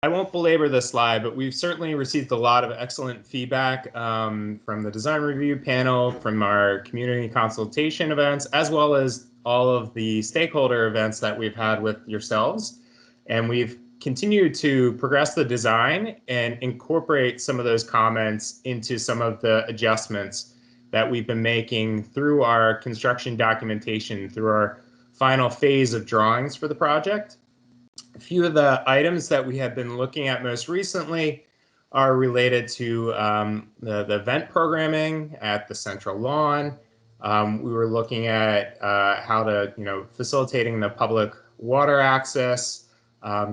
I won't belabor this slide, but we've certainly received a lot of excellent feedback from the design review panel, from our community consultation events, as well as all of the stakeholder events that we've had with yourselves. And we've continued to progress the design and incorporate some of those comments into some of the adjustments that we've been making through our construction documentation, through our final phase of drawings for the project. A few of the items that we have been looking at most recently are related to the event programming at the central lawn. We were looking at how to, facilitating the public water access,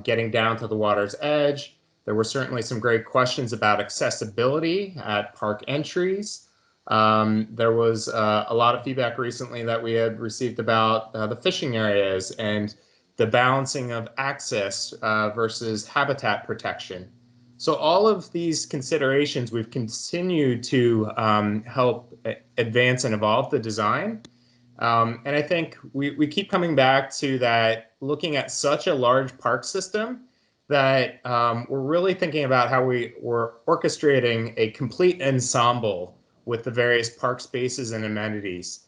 getting down to the water's edge. There were certainly some great questions about accessibility at park entries. There was a lot of feedback recently that we had received about the fishing areas and the balancing of access versus habitat protection. So all of these considerations, we've continued to help advance and evolve the design. And I think we keep coming back to that, looking at such a large park system, that we're really thinking about how we're orchestrating a complete ensemble with the various park spaces and amenities.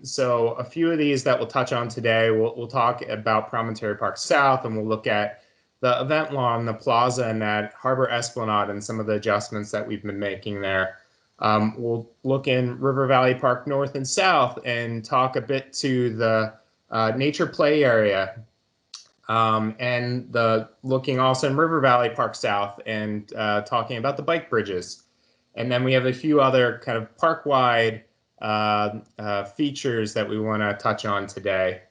So a few of these that we'll touch on today, we'll talk about Promontory Park South, and we'll look at the event lawn, the Plaza, and that Harbour Esplanade, and some of the adjustments that we've been making there. We'll look in River Valley Park North and South and talk a bit to the nature play area, and looking also in River Valley Park South and talking about the bike bridges. And then we have a few other kind of park-wide features that we want to touch on today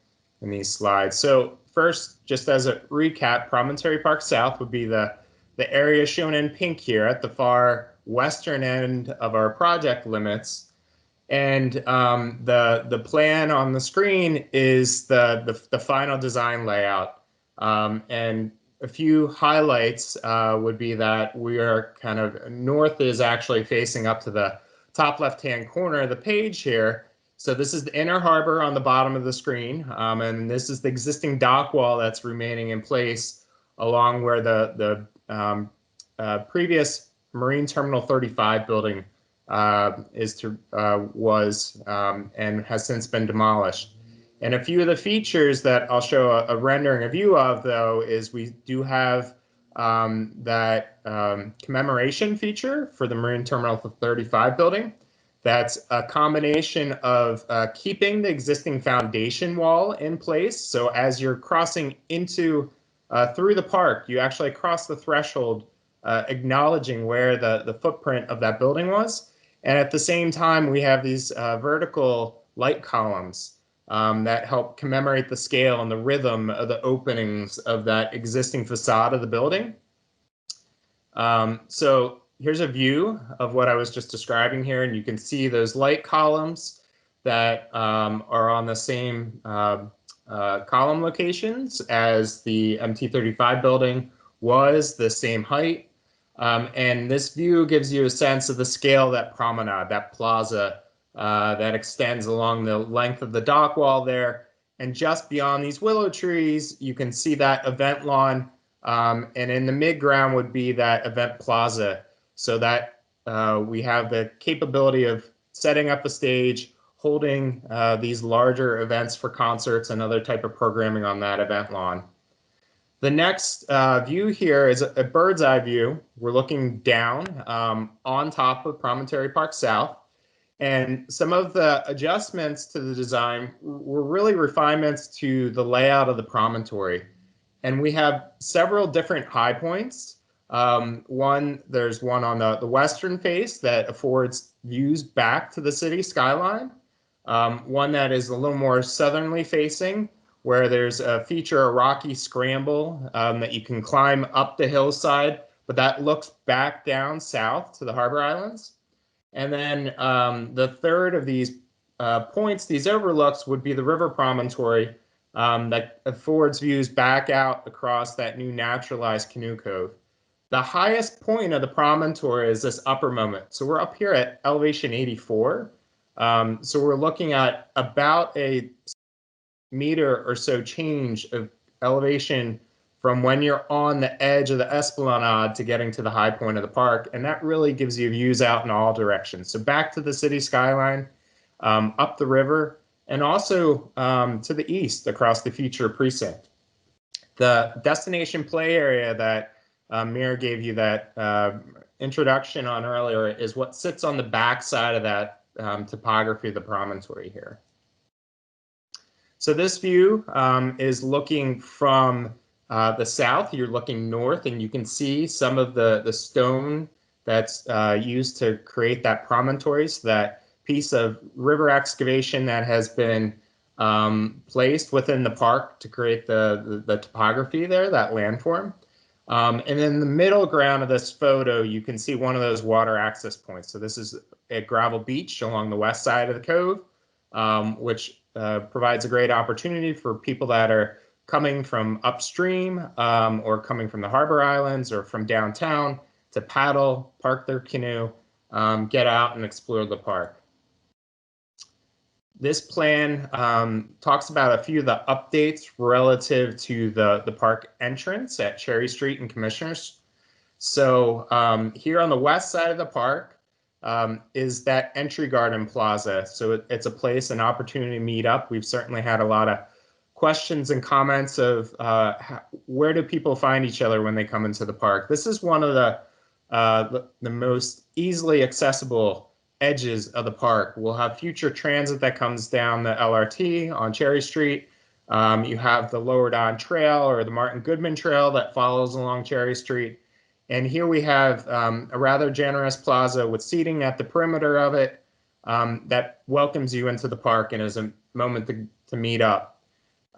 in these slides. So first, just as a recap, Promontory Park South would be the area shown in pink here at the far western end of our project limits. And the plan on the screen is the final design layout. And a few highlights would be that we are kind of north is actually facing up to the top left-hand corner of the page here. So this is the inner harbor on the bottom of the screen, and this is the existing dock wall that's remaining in place along where the previous Marine Terminal 35 building was and has since been demolished. And a few of the features that I'll show a rendering, a view of, though, is we do have that commemoration feature for the Marine Terminal 35 building. That's a combination of keeping the existing foundation wall in place. So as you're crossing into through the park, you actually cross the threshold, acknowledging where the footprint of that building was. And at the same time, we have these vertical light columns that help commemorate the scale and the rhythm of the openings of that existing facade of the building. So here's a view of what I was just describing here, and you can see those light columns that are on the same column locations as the MT35 building was, the same height. And this view gives you a sense of the scale of that promenade, that plaza, that extends along the length of the dock wall there. And just beyond these willow trees, you can see that event lawn, and in the mid-ground would be that event plaza, so that we have the capability of setting up a stage, holding these larger events for concerts and other type of programming on that event lawn. The next view here is a bird's eye view. We're looking down on top of Promontory Park South. And some of the adjustments to the design were really refinements to the layout of the promontory. And we have several different high points. There's one on the western face that affords views back to the city skyline. One that is a little more southerly facing, where there's a rocky scramble that you can climb up the hillside, but that looks back down south to the Harbor Islands. And then the third of these points, these overlooks, would be the river promontory that affords views back out across that new naturalized Canoe Cove. The highest point of the promontory is this upper moment. So we're up here at elevation 84. So we're looking at about a meter or so change of elevation from when you're on the edge of the Esplanade to getting to the high point of the park. And that really gives you views out in all directions. So back to the city skyline, up the river, and also to the east across the future precinct. The destination play area that Mir gave you that introduction on earlier is what sits on the back side of that topography of the promontory here. So this view is looking from the south. You're looking north, and you can see some of the stone that's used to create that promontory. So that piece of river excavation that has been placed within the park to create the topography there, that landform. And in the middle ground of this photo, you can see one of those water access points. So this is a gravel beach along the west side of the cove, which provides a great opportunity for people that are coming from upstream or coming from the harbor islands or from downtown to paddle, park their canoe, get out and explore the park. This plan talks about a few of the updates relative to the park entrance at Cherry Street and Commissioners. So here on the west side of the park is that entry garden plaza. So it's a place, an opportunity to meet up. We've certainly had a lot of questions and comments of where do people find each other when they come into the park. This is one of the most easily accessible edges of the park. We'll have future transit that comes down the LRT on Cherry Street. You have the Lower Don Trail or the Martin Goodman Trail that follows along Cherry Street. And here we have a rather generous plaza with seating at the perimeter of it that welcomes you into the park and is a moment to meet up.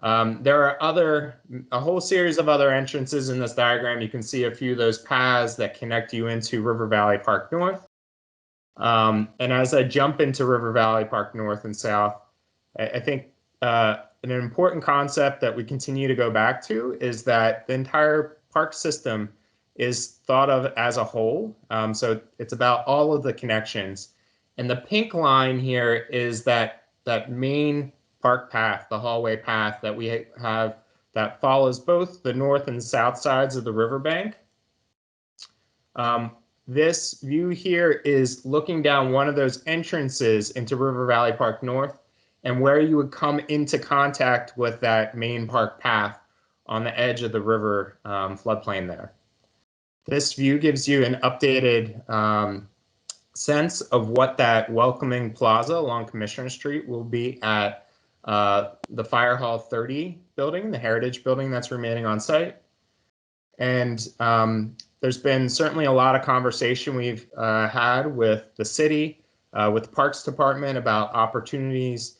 There are a whole series of other entrances in this diagram. You can see a few of those paths that connect you into River Valley Park North. And as I jump into River Valley Park North and South, I think an important concept that we continue to go back to is that the entire park system is thought of as a whole. So it's about all of the connections. And the pink line here is that main park path, the hallway path that we have that follows both the north and south sides of the riverbank. This view here is looking down one of those entrances into River Valley Park North and where you would come into contact with that main park path on the edge of the river floodplain there. This view gives you an updated sense of what that welcoming plaza along Commissioner Street will be at the Fire Hall 30 building, the heritage building that's remaining on site. And there's been certainly a lot of conversation we've had with the city, with the Parks Department about opportunities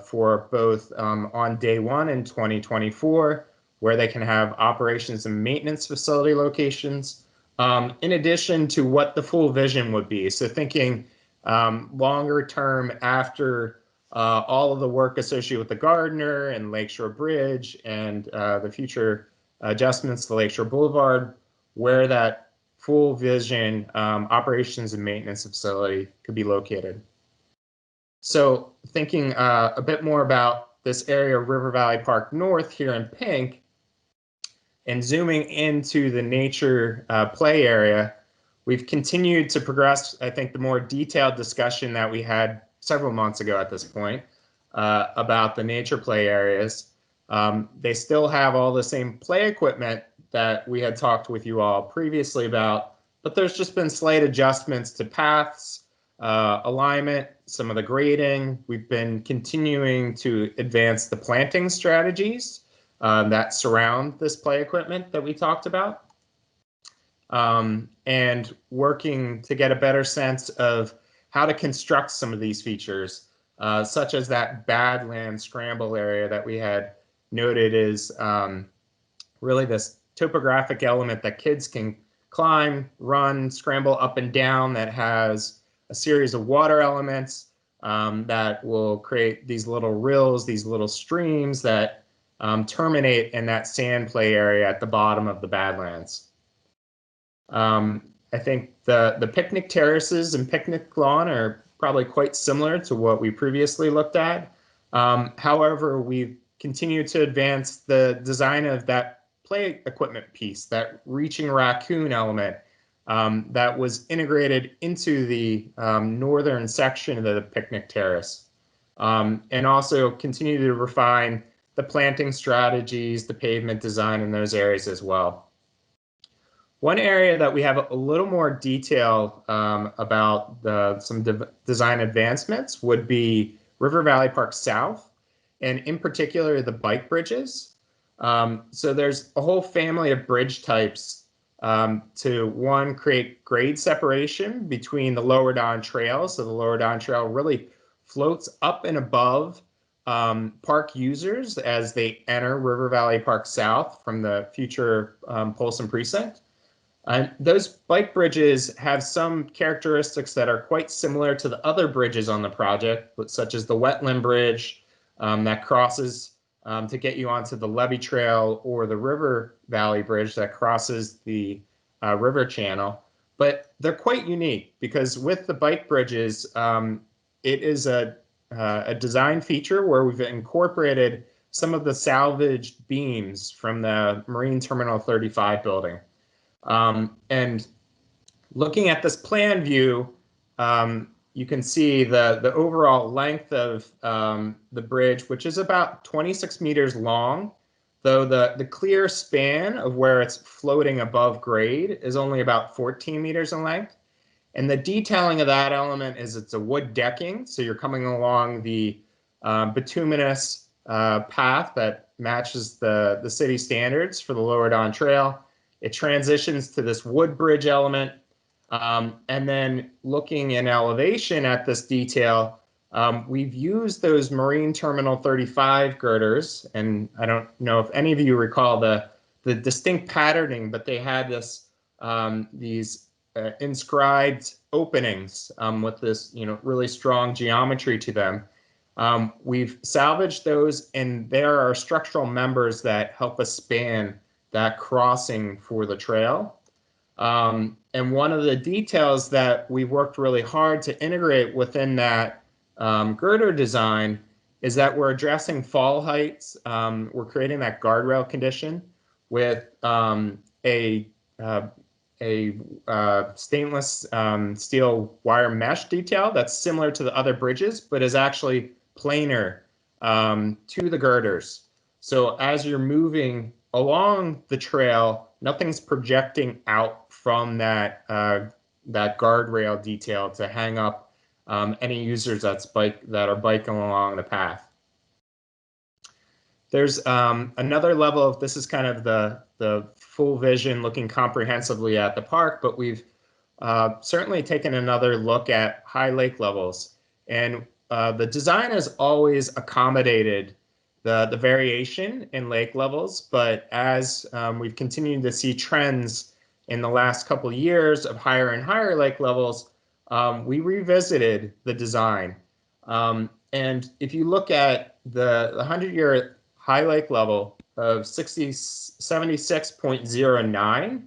for both on day one in 2024, where they can have operations and maintenance facility locations, in addition to what the full vision would be. So thinking longer term after all of the work associated with the Gardner and Lakeshore Bridge and the future adjustments to Lakeshore Boulevard, where that full vision operations and maintenance facility could be located. So thinking a bit more about this area of River Valley Park North here in pink, and zooming into the nature play area, we've continued to progress, I think, the more detailed discussion that we had several months ago at this point about the nature play areas. They still have all the same play equipment that we had talked with you all previously about, but there's just been slight adjustments to paths, alignment, some of the grading. We've been continuing to advance the planting strategies that surround this play equipment that we talked about, and working to get a better sense of how to construct some of these features, such as that Badland Scramble area that we had noted is really this topographic element that kids can climb, run, scramble up and down, that has a series of water elements that will create these little rills, these little streams that terminate in that sand play area at the bottom of the Badlands. I think the picnic terraces and picnic lawn are probably quite similar to what we previously looked at. However, we've continued to advance the design of that play equipment piece, that reaching raccoon element that was integrated into the northern section of the picnic terrace. And also continue to refine the planting strategies, the pavement design in those areas as well. One area that we have a little more detail about some design advancements would be River Valley Park South, and in particular the bike bridges. So there's a whole family of bridge types to, one, create grade separation between the Lower Don Trail. So the Lower Don Trail really floats up and above park users as they enter River Valley Park South from the future Polson precinct. Those bike bridges have some characteristics that are quite similar to the other bridges on the project, such as the wetland bridge that crosses to get you onto the levee trail, or the River Valley Bridge that crosses the river channel. But they're quite unique because with the bike bridges, it is a design feature where we've incorporated some of the salvaged beams from the Marine Terminal 35 building. And looking at this plan view, you can see the overall length of the bridge, which is about 26 meters long, though the clear span of where it's floating above grade is only about 14 meters in length. And the detailing of that element is it's a wood decking, so you're coming along the bituminous path that matches the city standards for the Lower Don Trail. It transitions to this wood bridge element. And then looking in elevation at this detail, we've used those Marine Terminal 35 girders. And I don't know if any of you recall the distinct patterning, but they had these inscribed openings with this really strong geometry to them. We've salvaged those, and there are structural members that help us span that crossing for the trail. And one of the details that we've worked really hard to integrate within that girder design is that we're addressing fall heights. We're creating that guardrail condition with a stainless steel wire mesh detail that's similar to the other bridges, but is actually planar to the girders. So as you're moving along the trail, nothing's projecting out from that guardrail detail to hang up any users that are biking along the path. There's another level of, this is kind of the full vision, looking comprehensively at the park, but we've certainly taken another look at high lake levels. And the design has always accommodated the variation in lake levels, but as we've continued to see trends in the last couple of years of higher and higher lake levels, we revisited the design. And if you look at the 100-year high lake level of 76.09,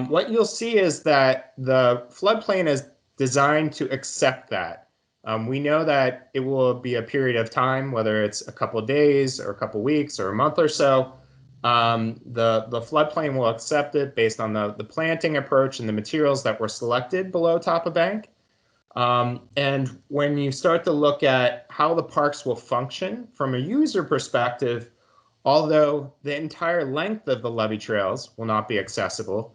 what you'll see is that the floodplain is designed to accept that. We know that it will be a period of time, whether it's a couple of days or a couple of weeks or a month or so. The floodplain will accept it based on the planting approach and the materials that were selected below top of bank. And when you start to look at how the parks will function from a user perspective, although the entire length of the levee trails will not be accessible,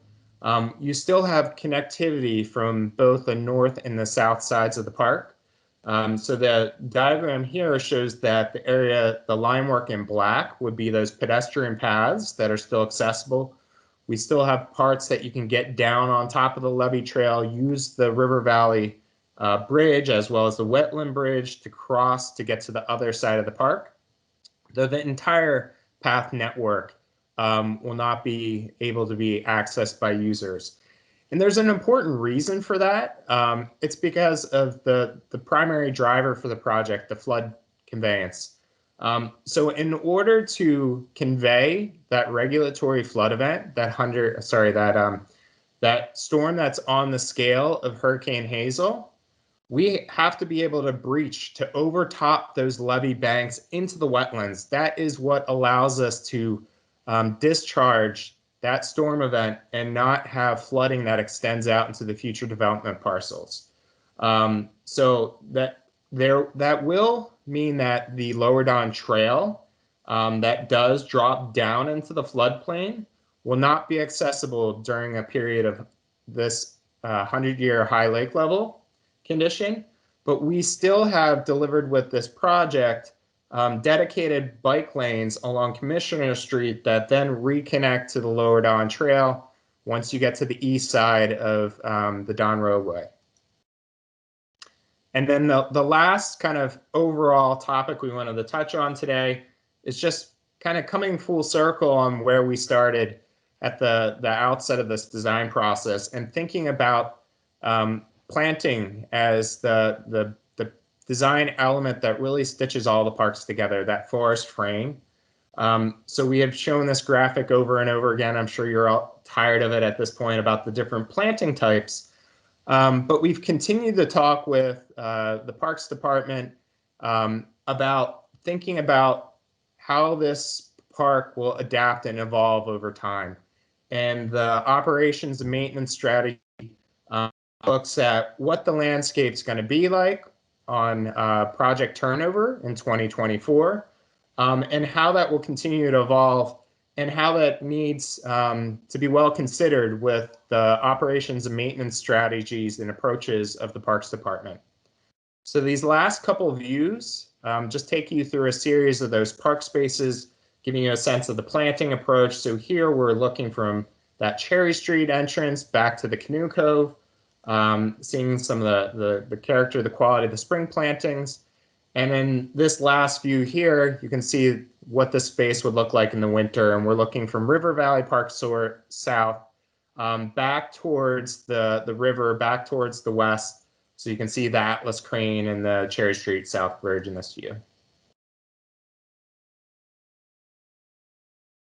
you still have connectivity from both the north and the south sides of the park. So the diagram here shows that the area, the line work in black, would be those pedestrian paths that are still accessible. We still have parts that you can get down on top of the levee trail, use the River Valley Bridge as well as the wetland bridge to cross to get to the other side of the park. Though the entire path network will not be able to be accessed by users. And there's an important reason for that. It's because of the primary driver for the project, the flood conveyance. So in order to convey that regulatory flood event, that storm that's on the scale of Hurricane Hazel, we have to be able to breach, to overtop those levee banks into the wetlands. That is what allows us to discharge that storm event and not have flooding that extends out into the future development parcels. So that will mean that the Lower Don Trail that does drop down into the floodplain will not be accessible during a period of this 100-year high lake level condition, but we still have delivered with this project dedicated bike lanes along Commissioner Street that then reconnect to the Lower Don Trail once you get to the east side of the Don Roadway. And then the last kind of overall topic we wanted to touch on today is just kind of coming full circle on where we started at the outset of this design process and thinking about planting as the design element that really stitches all the parks together, that forest frame. So we have shown this graphic over and over again. I'm sure you're all tired of it at this point about the different planting types. But we've continued to talk with the Parks Department about thinking about how this park will adapt and evolve over time. And the operations and maintenance strategy looks at what the landscape's going to be like on project turnover in 2024, and how that will continue to evolve and how that needs to be well considered with the operations and maintenance strategies and approaches of the Parks Department. So these last couple of views just take you through a series of those park spaces, giving you a sense of the planting approach. So here we're looking from that Cherry Street entrance back to the Canoe Cove, seeing some of the character, the quality of the spring plantings. And then this last view here, you can see what the space would look like in the winter. And we're looking from River Valley Park south, back towards the river, back towards the west. So you can see the Atlas Crane and the Cherry Street South Bridge in this view.